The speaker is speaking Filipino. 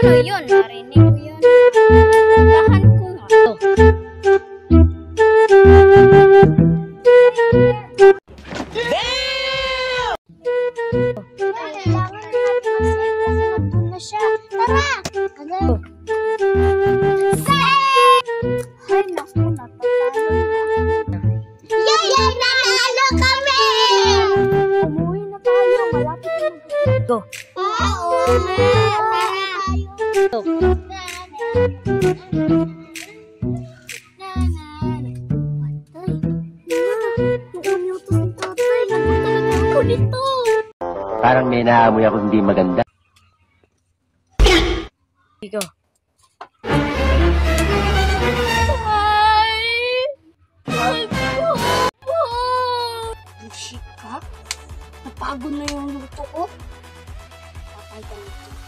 Ano yun? Narinig ko yun. Puntahan ko nga. Kailangan na natin mag-save kasi nandun na siya. Tara! Agad! Ay, naku, natatalo na. Yay! Nanalo kami! Umuwi na tayo. Malapit na mag-save. Go. Oo, tara! Go. Parang may naamoy ako hindi maganda. Go. Bullshit ka? Napagod na yung luto ko. Patay ka nito.